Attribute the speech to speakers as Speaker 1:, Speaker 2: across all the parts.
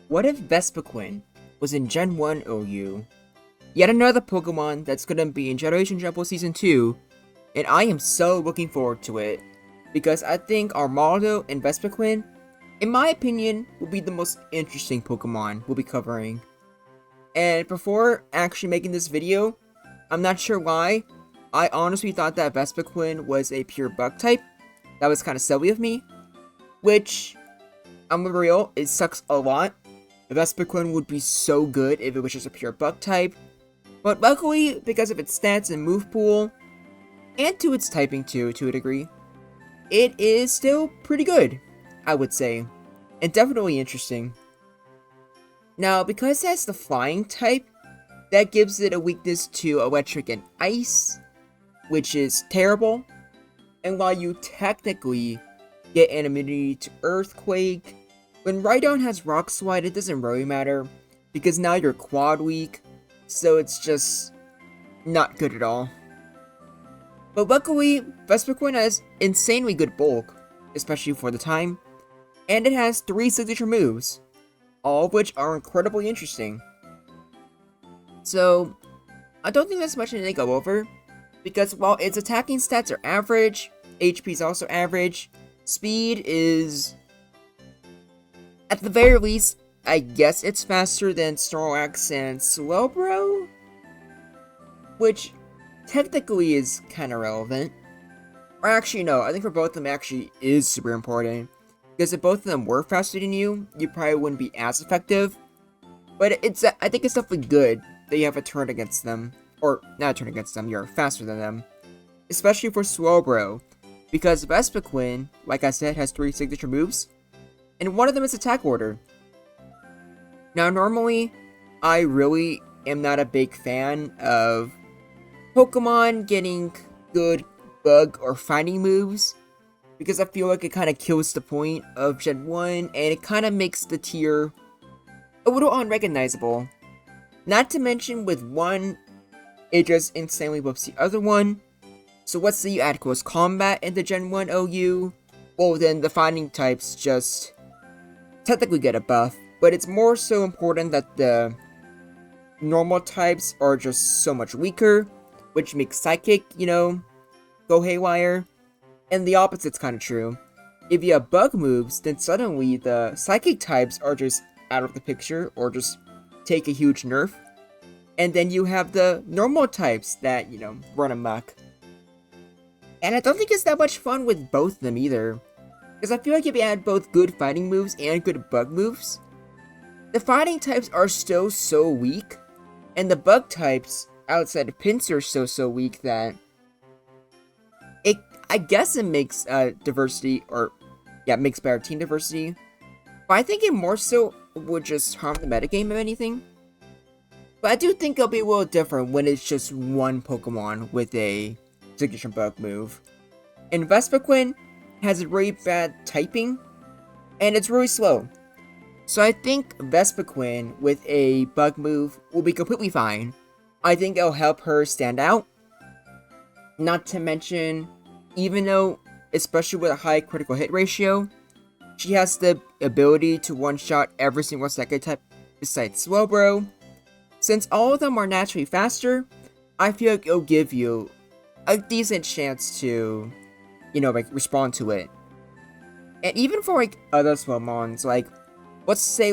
Speaker 1: What if Vespiquen was in Gen 1 OU? Yet another Pokemon that's gonna be in Generation Jumbo Season 2, and I am so looking forward to it, because I think Armaldo and Vespiquen, in my opinion, will be the most interesting Pokemon we'll be covering. And before actually making this video, I'm not sure why, I honestly thought that Vespiquen was a pure bug type. That was kind of silly of me, which, I'm real, it sucks a lot. Vespiquen would be so good if it was just a pure bug type, but luckily, because of its stats and Movepool, and to its typing too, to a degree, it is still pretty good, I would say, and definitely interesting. Now, because it has the flying type, that gives it a weakness to electric and ice, which is terrible, and while you technically get an immunity to earthquake, when Rhydon has Rock Slide, it doesn't really matter, because now you're quad weak, so it's just not good at all. But luckily, Vespiquen has insanely good bulk, especially for the time, and it has 3 signature moves, all of which are incredibly interesting. So, I don't think there's much to go over, because while its attacking stats are average, HP is also average, speed is, at the very least, I guess it's faster than Snorlax and Slowbro? Which technically is kind of relevant. Or actually no, I think for both of them actually is super important. Because if both of them were faster than you probably wouldn't be as effective. But I think it's definitely good that you have a turn against them. Or, not a turn against them, you're faster than them. Especially for Slowbro. Because Vespiquen, like I said, has 3 signature moves. And one of them is Attack Order. Now, normally, I really am not a big fan of Pokemon getting good bug or fighting moves, because I feel like it kind of kills the point of Gen 1, and it kind of makes the tier a little unrecognizable. Not to mention, with one, it just insanely whoops the other one. So let's say you add Close Combat into Gen 1 OU, well then the fighting types just technically get a buff, but it's more so important that the normal types are just so much weaker, which makes Psychic, go haywire. And the opposite's kind of true. If you have bug moves, then suddenly the Psychic types are just out of the picture, or just take a huge nerf. And then you have the normal types that, run amok. And I don't think it's that much fun with both of them either. Because I feel like if you add both good fighting moves and good bug moves, the fighting types are still so weak, and the bug types outside of Pinsir are so weak that I guess it makes diversity, or yeah, makes better team diversity. But I think it more so would just harm the metagame if anything. But I do think it'll be a little different when it's just one Pokemon with a signature bug move. And Vespiquen has a really bad typing, and it's really slow. So I think Vespiquen with a bug move will be completely fine. I think it'll help her stand out. Not to mention, even though, especially with a high critical hit ratio, she has the ability to one-shot every single second type besides Slowbro. Since all of them are naturally faster, I feel like it'll give you a decent chance to, respond to it. And even for, other Swellmons, let's say,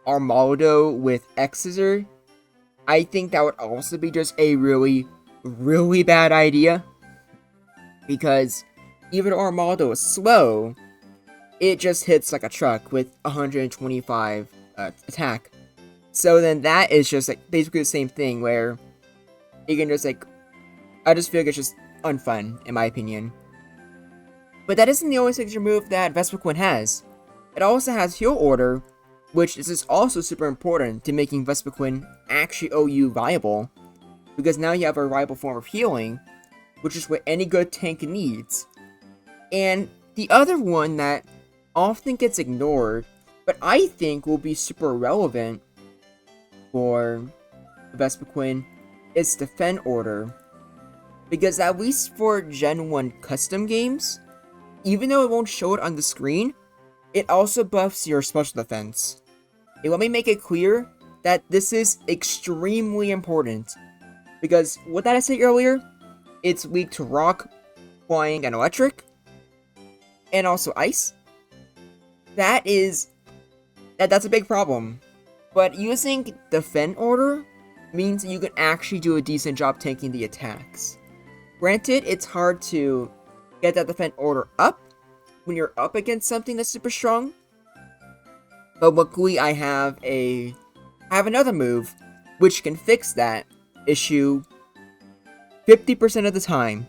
Speaker 1: Armaldo with Exeggutor, I think that would also be just a really, really bad idea. Because even Armaldo is slow, it just hits like a truck with 125 attack. So then that is just, basically the same thing, where you can just, I just feel like it's just unfun, in my opinion. But that isn't the only signature move that Vespiquen has. It also has Heal Order, which is also super important to making Vespiquen actually OU viable. Because now you have a viable form of healing, which is what any good tank needs. And the other one that often gets ignored, but I think will be super relevant for Vespiquen, is Defend Order. Because at least for Gen 1 custom games, even though it won't show it on the screen, it also buffs your special defense. And let me make it clear that this is extremely important. Because what did I say earlier? It's weak to rock, flying, and electric. And also ice. That's a big problem. But using Defend Order means you can actually do a decent job tanking the attacks. Granted, it's hard to get that Defend Order up when you're up against something that's super strong. But luckily I have another move which can fix that issue 50% of the time.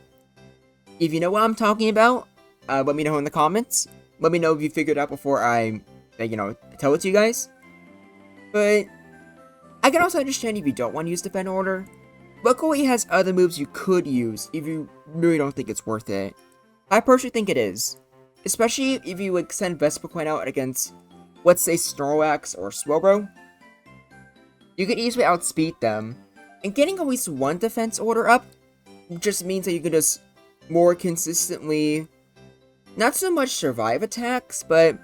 Speaker 1: If you know what I'm talking about, let me know in the comments. Let me know if you figured it out before I, tell it to you guys. But I can also understand if you don't want to use Defend Order. Luckily, it has other moves you could use if you really don't think it's worth it. I personally think it is. Especially if you send Vespiquen out against, let's say, Snorlax or Slowbro. You can easily outspeed them. And getting at least one defense order up just means that you can just more consistently, not so much survive attacks, but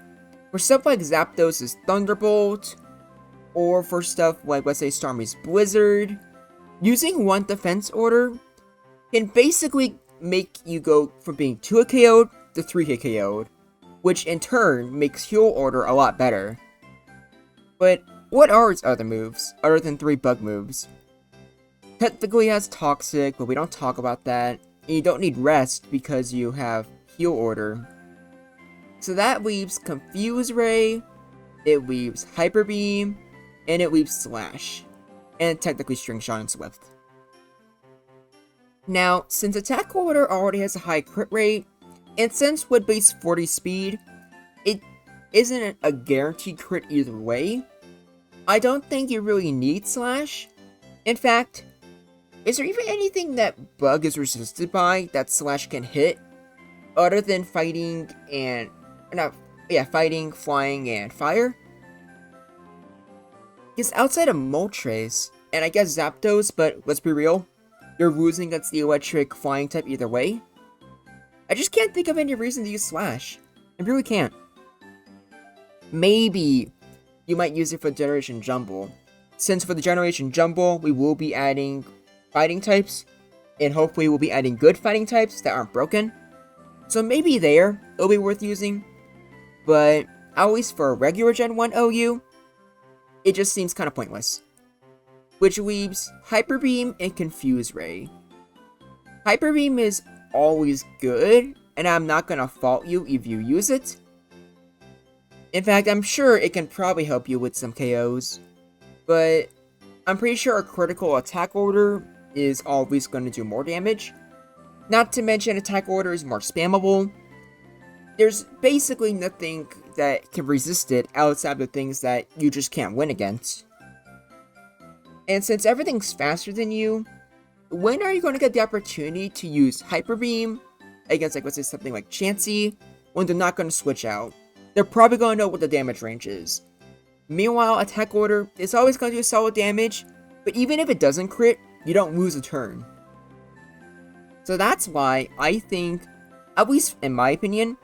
Speaker 1: for stuff like Zapdos' Thunderbolt, or for stuff like, let's say, Starmie's Blizzard, using one defense order can basically make you go from being 2-hit KO'd to 3-hit KO'd, which in turn makes heal order a lot better. But what are its other moves, other than 3 bug moves? Technically it has Toxic, but we don't talk about that, and you don't need Rest because you have heal order. So that leaves Confuse Ray, it leaves Hyper Beam, and it leaves Slash, and technically String Shot and Swift. Now, since attack order already has a high crit rate, and since with base 40 speed, it isn't a guaranteed crit either way, I don't think you really need Slash. In fact, is there even anything that Bug is resisted by that Slash can hit, other than fighting, flying, and fire? Because outside of Moltres, and I guess Zapdos, but let's be real, you're losing against the electric flying type either way. I just can't think of any reason to use Slash. I really can't. Maybe you might use it for Generation Jumble. Since for the Generation Jumble, we will be adding fighting types, and hopefully we'll be adding good fighting types that aren't broken. So maybe there, it'll be worth using. But at least for a regular Gen 1 OU, it just seems kind of pointless. Which leaves Hyper Beam and Confuse Ray. Hyper Beam is always good, and I'm not gonna fault you if you use it. In fact, I'm sure it can probably help you with some KOs. But I'm pretty sure a critical attack order is always going to do more damage. Not to mention attack order is more spammable. There's basically nothing that can resist it outside of the things that you just can't win against. And since everything's faster than you, when are you going to get the opportunity to use Hyper Beam against, like, let's say something like Chansey, when they're not going to switch out? They're probably going to know what the damage range is. Meanwhile, attack order is always going to do solid damage, but even if it doesn't crit, you don't lose a turn. So that's why I think, at least in my opinion,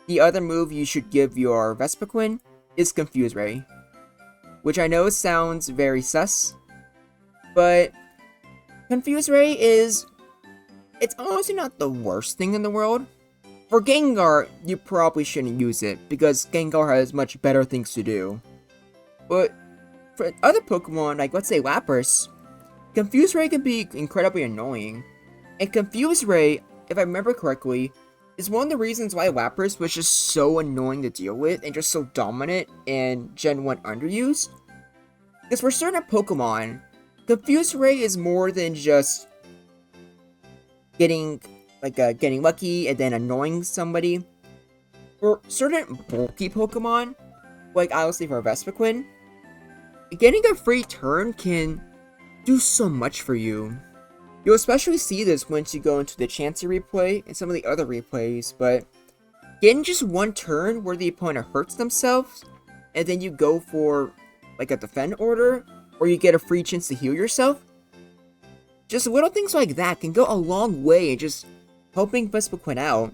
Speaker 1: the other move you should give your Vespiquen is Confuse Ray. Which I know sounds very sus, but Confuse Ray it's honestly not the worst thing in the world. For Gengar, you probably shouldn't use it, because Gengar has much better things to do. But for other Pokemon, like let's say Lapras, Confuse Ray can be incredibly annoying. And Confuse Ray, if I remember correctly, is one of the reasons why Lapras was just so annoying to deal with and just so dominant in Gen 1 underuse. Because for certain Pokemon, Confuse Ray is more than just getting lucky and then annoying somebody. For certain bulky Pokemon, like obviously for Vespiquen, getting a free turn can do so much for you. You'll especially see this once you go into the Chansey replay and some of the other replays, but getting just one turn where the opponent hurts themselves, and then you go for like a defend order, or you get a free chance to heal yourself, just little things like that can go a long way in just helping Vespiquen out.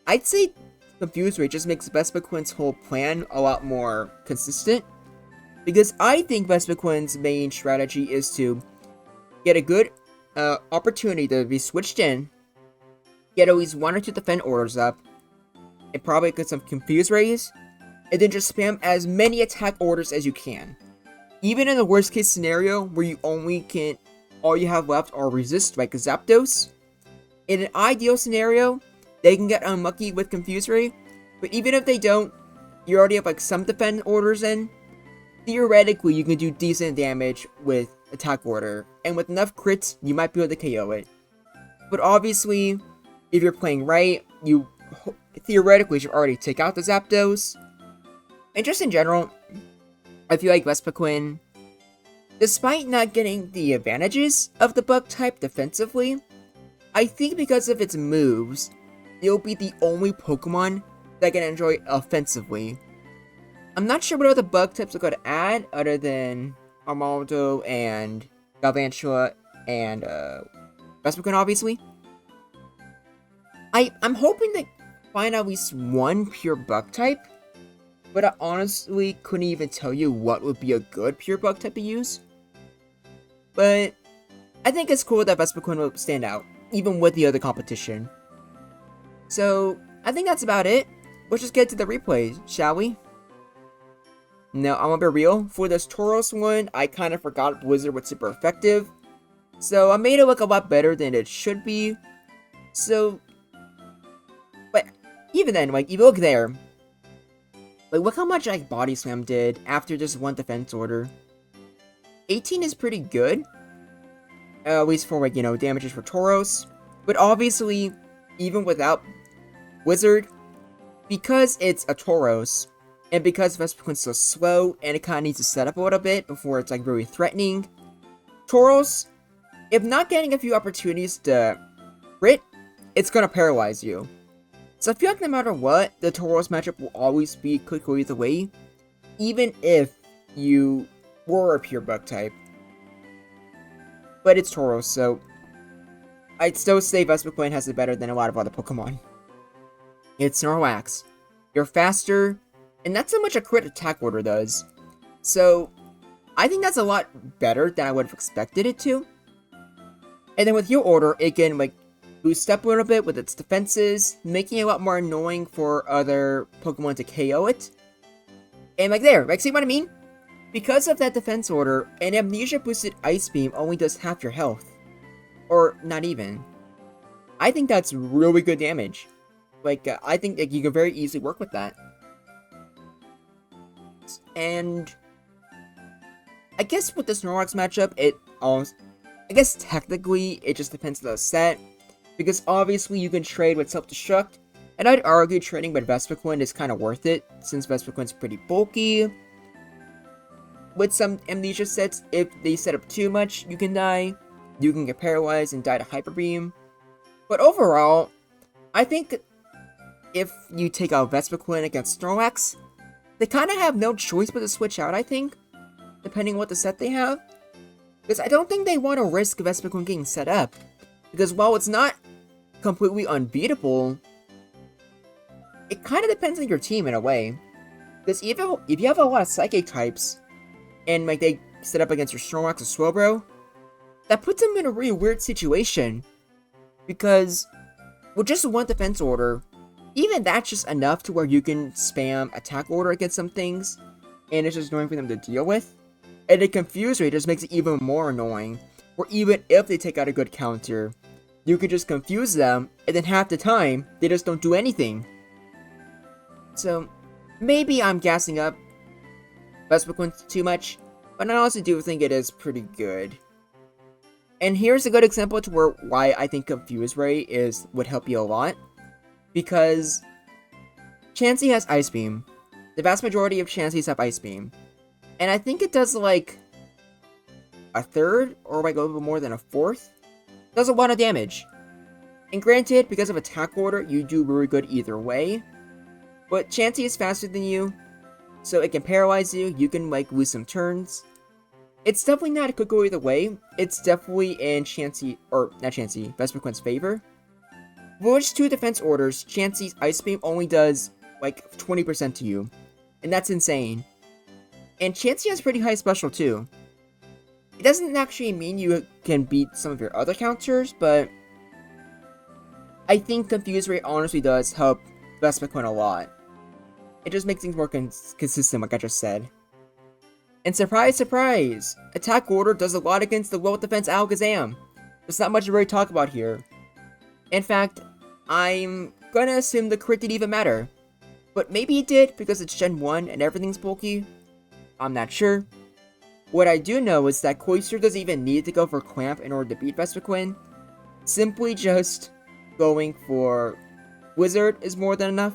Speaker 1: I'd say Confuse Ray just makes Vespiquen's whole plan a lot more consistent, Because I think Vespiquen's main strategy is to get a good opportunity to be switched in, get at least 1 or 2 defense orders up, and probably get some Confuse Rays, and then just spam as many attack orders as you can. Even in the worst case scenario where you all you have left are Resist like Zapdos, in an ideal scenario, they can get unlucky with Confuse Ray, but even if they don't, you already have like some defense orders in. Theoretically, you can do decent damage with attack order, and with enough crits, you might be able to KO it. But obviously, if you're playing right, you theoretically should already take out the Zapdos. And just in general, I feel like Vespiquen, despite not getting the advantages of the bug type defensively, I think because of its moves, it'll be the only Pokemon that can enjoy offensively. I'm not sure what other bug types are going to add other than Armaldo and Galvantula and Vespiquen, obviously. I'm hoping to find at least one pure bug type, but I honestly couldn't even tell you what would be a good pure bug type to use. But I think it's cool that Vespiquen will stand out, even with the other competition. So I think that's about it. Let's just get to the replays, shall we? Now, I'm gonna be real, for this Tauros one, I kind of forgot Blizzard was super effective. So I made it look a lot better than it should be. So, but even then, like, if you look there, like, look how much like Body Slam did after just 1 defense order. 18 is pretty good. At least for, like, you know, damages for Tauros. But obviously, even without Blizzard, because it's a Tauros, and because Vespiquen's so slow, and it kind of needs to set up a little bit before it's like really threatening, Tauros, if not getting a few opportunities to crit, it's gonna paralyze you. So I feel like no matter what, the Tauros matchup will always be could go either way, even if you were a pure bug type. But it's Tauros, so I'd still say Vespiquen has it better than a lot of other Pokemon. It's Snorlax. You're faster, and not so much a crit attack order does. So I think that's a lot better than I would have expected it to. And then with your order, it can like boost up a little bit with its defenses, making it a lot more annoying for other Pokemon to KO it. And like there, like see what I mean? Because of that defense order, an Amnesia boosted Ice Beam only does half your health. Or not even. I think that's really good damage. Like, I think you can very easily work with that. And I guess with the Snorlax matchup, I guess technically it just depends on the set, because obviously you can trade with Self-Destruct, and I'd argue trading with Vespiquen is kind of worth it, since Vespiquen's pretty bulky. With some Amnesia sets, if they set up too much, you can die, you can get paralyzed and die to Hyper Beam. But overall, I think if you take out Vespiquen against Snorlax, they kind of have no choice but to switch out, I think, depending on what the set they have. Because I don't think they want to risk Vespiquen getting set up. Because while it's not completely unbeatable, it kind of depends on your team in a way. Because if you have a lot of Psychic types, and like they set up against your Snorlax or Slowbro, that puts them in a really weird situation. Because with just 1 defense order, even that's just enough to where you can spam attack order against some things, and it's just annoying for them to deal with. And the Confuse Ray just makes it even more annoying, where even if they take out a good counter, you can just confuse them, and then half the time, they just don't do anything. So, maybe I'm gassing up Vespiquen too much, but I honestly do think it is pretty good. And here's a good example to why I think Confuse Ray would help you a lot. Because Chansey has Ice Beam. The vast majority of Chanseys have Ice Beam. And I think it does like a third, or like a little bit more than a fourth. Does a lot of damage. And granted, because of attack order, you do really good either way. But Chansey is faster than you, so it can paralyze you, you can like lose some turns. It's definitely not a good go either way. It's definitely in Vespiquen's favor. For which 2 defense orders, Chansey's Ice Beam only does like 20% to you. And that's insane. And Chansey has pretty high special too. It doesn't actually mean you can beat some of your other counters, but I think Confuse Ray honestly does help Vespiquen a lot. It just makes things more consistent, like I just said. And surprise, surprise! Attack Order does a lot against the World Defense Alakazam. There's not much to really talk about here. In fact, I'm gonna assume the crit didn't even matter. But maybe it did because it's Gen 1 and everything's bulky. I'm not sure. What I do know is that Cloyster doesn't even need to go for Clamp in order to beat Vespiquen. Simply just going for Wizard is more than enough.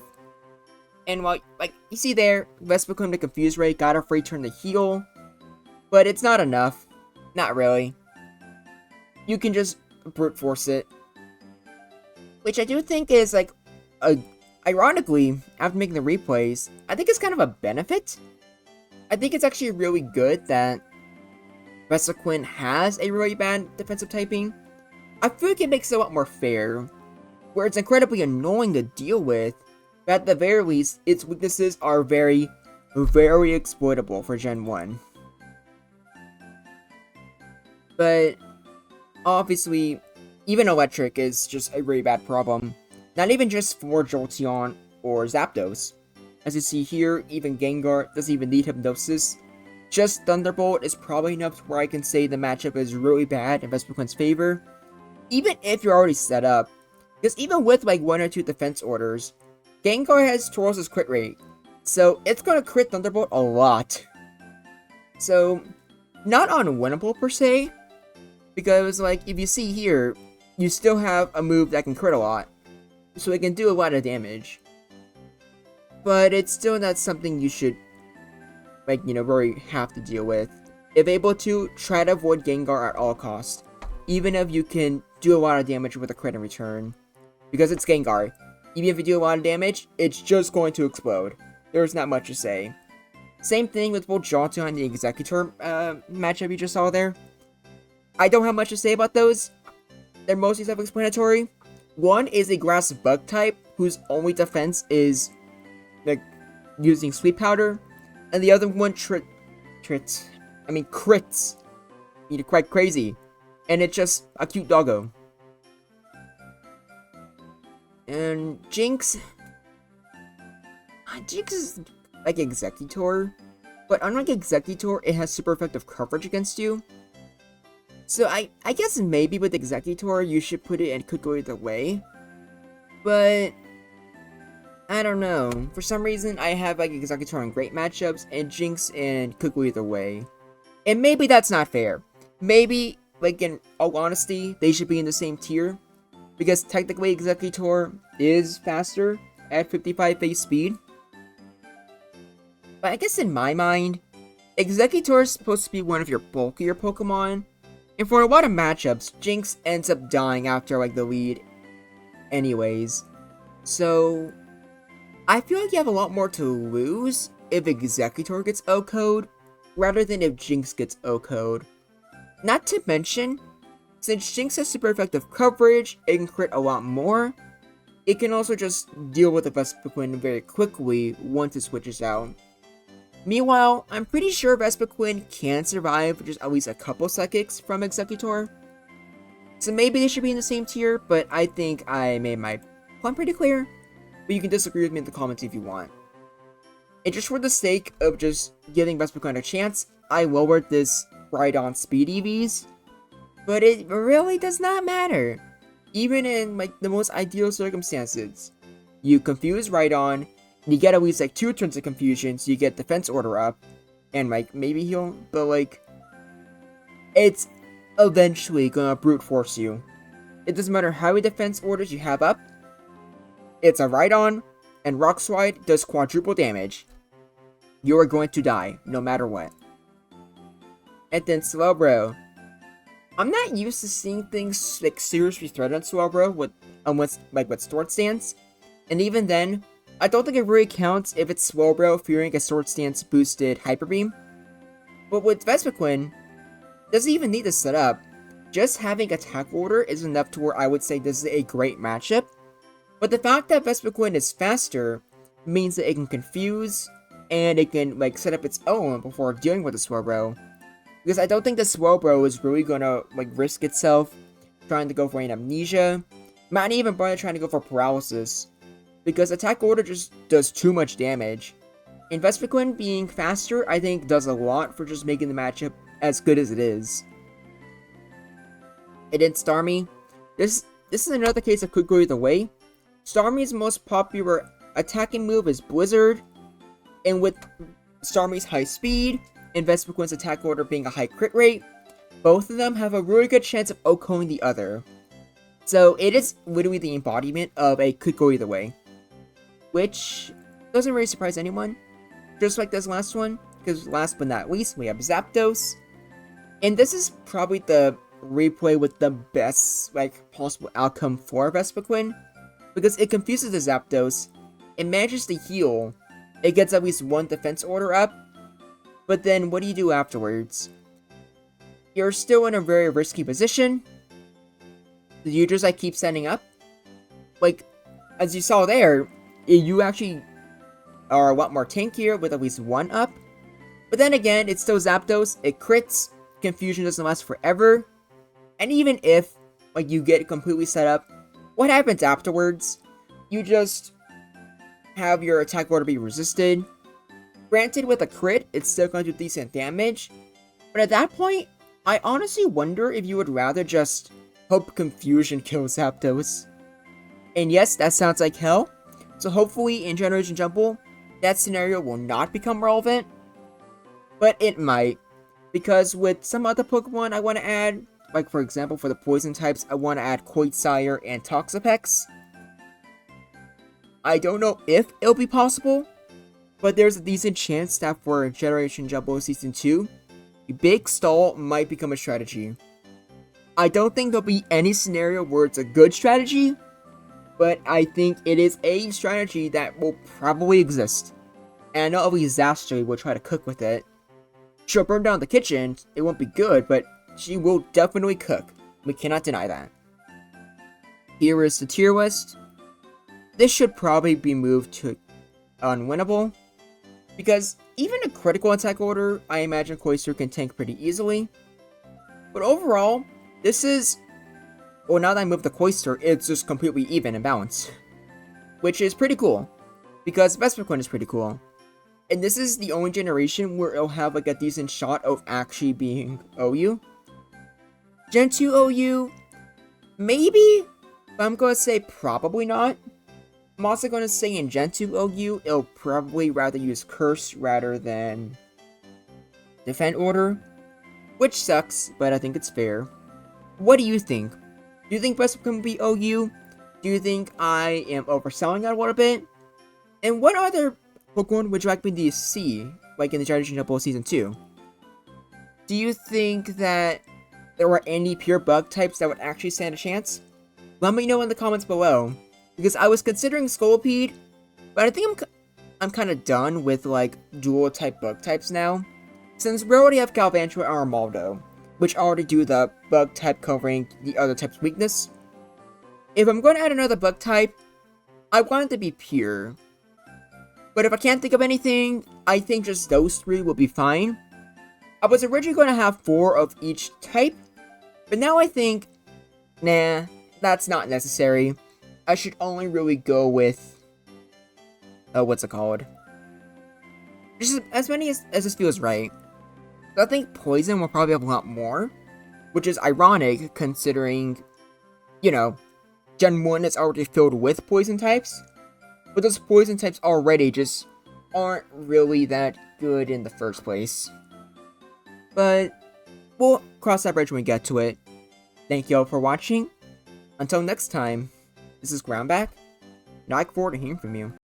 Speaker 1: And while, like, you see there, Vespiquen to Confuse Ray got a free turn to heal. But it's not enough. Not really. You can just brute force it. Which I do think is, like, ironically, after making the replays, I think it's kind of a benefit. I think it's actually really good that Vespiquen has a really bad defensive typing. I feel like it makes it a lot more fair, where it's incredibly annoying to deal with, but at the very least, its weaknesses are very, very exploitable for Gen 1. But, obviously, even Electric is just a really bad problem. Not even just for Jolteon or Zapdos. As you see here, even Gengar doesn't even need Hypnosis. Just Thunderbolt is probably enough where I can say the matchup is really bad in Vespiquen's favor. Even if you're already set up. Because even with like 1 or 2 defense orders, Gengar has Tauros' crit rate. So it's going to crit Thunderbolt a lot. So, not unwinnable per se. Because like, if you see here, you still have a move that can crit a lot. So it can do a lot of damage. But it's still not something you should, like, you know, really have to deal with. If able to, try to avoid Gengar at all costs. Even if you can do a lot of damage with a crit in return. Because it's Gengar. Even if you do a lot of damage, it's just going to explode. There's not much to say. Same thing with both Jolteon and the Exeggutor matchup you just saw there. I don't have much to say about those. They're mostly self-explanatory. One is a grass bug type, whose only defense is like using Sweet Powder, and the other one crits. You're quite crazy, and it's just a cute doggo. And Jynx is like Exeggutor, but unlike Exeggutor, it has super effective coverage against you. So I guess maybe with Exeggutor, you should put it and could go either way. But I don't know. For some reason, I have like Exeggutor in great matchups and Jynx and could go either way. And maybe that's not fair. Maybe, like in all honesty, they should be in the same tier. Because technically Exeggutor is faster at 55 base speed. But I guess in my mind, Exeggutor is supposed to be one of your bulkier Pokemon. And for a lot of matchups, Jynx ends up dying after like the lead anyways. So I feel like you have a lot more to lose if Exeggutor gets O-code rather than if Jynx gets O-code. Not to mention, since Jynx has super effective coverage, it can crit a lot more. It can also just deal with the Vespiquen very quickly once it switches out. Meanwhile, I'm pretty sure Vespiquen can survive just at least a couple psychics from Exeggutor. So maybe they should be in the same tier, but I think I made my point pretty clear. But you can disagree with me in the comments if you want. And just for the sake of just giving Vespiquen a chance, I lowered this Rhydon speed EVs. But it really does not matter. Even in like the most ideal circumstances. You confuse Rhydon, you get at least like 2 turns of confusion, so you get defense order up, and like maybe heal, but like it's eventually gonna brute force you. It doesn't matter how many defense orders you have up. It's a Rhydon, and Rock Slide does quadruple damage. You are going to die, no matter what. And then Slowbro. I'm not used to seeing things like seriously threaten Slowbro with Sword Stance, and even then, I don't think it really counts if it's Slowbro fearing a Sword Stance boosted Hyper Beam. But with Vespiquen, doesn't even need to set up. Just having Attack Order is enough to where I would say this is a great matchup. But the fact that Vespiquen is faster means that it can confuse, and it can like set up its own before dealing with the Slowbro. Because I don't think the Slowbro is really gonna like risk itself trying to go for an amnesia. Might even bother trying to go for paralysis. Because attack order just does too much damage. And Vespiquen being faster, I think, does a lot for just making the matchup as good as it is. And then Starmie. This is another case that could go either way. Starmie's most popular attacking move is Blizzard. And with Starmie's high speed, and Vespiquen's attack order being a high crit rate, both of them have a really good chance of OHKOing the other. So it is literally the embodiment of a could go either way. Which doesn't really surprise anyone. Just like this last one, because last but not least, we have Zapdos. And this is probably the replay with the best like possible outcome for Vespiquen, because it confuses the Zapdos, it manages to heal, it gets at least one defense order up, but then what do you do afterwards? You're still in a very risky position. You just like keep standing up. Like, as you saw there, you actually are a lot more tankier with at least one up. But then again, it's still Zapdos, it crits, confusion doesn't last forever. And even if like you get completely set up, what happens afterwards? You just have your attack order be resisted. Granted, with a crit, it's still going to do decent damage. But at that point, I honestly wonder if you would rather just hope confusion kills Zapdos. And yes, that sounds like hell. So hopefully in Generation Jumble, that scenario will not become relevant. But it might. Because with some other Pokemon I want to add, like for example for the poison types, I want to add Cloyster and Toxapex. I don't know if it'll be possible, but there's a decent chance that for Generation Jumbo Season 2, a big stall might become a strategy. I don't think there'll be any scenario where it's a good strategy, but I think it is a strategy that will probably exist. And I know at least Zastri will try to cook with it. She'll burn down the kitchen, it won't be good, but she will definitely cook. We cannot deny that. Here is the tier list. This should probably be moved to unwinnable, because even a critical attack order, I imagine Cloyster can tank pretty easily. But overall, this is, well, now that I moved the Cloyster, it's just completely even and balanced. Which is pretty cool, because Vespiquen is pretty cool. And this is the only generation where it'll have like a decent shot of actually being OU. Gen 2 OU, maybe, but I'm gonna say probably not. I'm also gonna say in Gen 2 OU, it'll probably rather use Curse rather than Defend Order, which sucks, but I think it's fair. What do you think? Do you think Vespiquen will be OU? Do you think I am overselling it a little bit? And what other Pokemon would you like me to see, like in the Generation Jumbo Season 2? Do you think that there were any pure bug types that would actually stand a chance? Let me know in the comments below, because I was considering Scolipede, but I think I'm kind of done with like dual type bug types now, since we already have Galvantula and Armaldo, which already do the bug type covering the other type's weakness. If I'm going to add another bug type, I want it to be pure. But if I can't think of anything, I think just those three will be fine. I was originally going to have 4 of each type, but now I think, nah, that's not necessary. I should only really go with, what's it called? Just as many as this feels right. I think Poison will probably have a lot more, which is ironic considering, you know, Gen 1 is already filled with Poison types, but those Poison types already just aren't really that good in the first place. But we'll cross that bridge when we get to it. Thank you all for watching. Until next time, this is Groundback, and I look forward to hearing from you.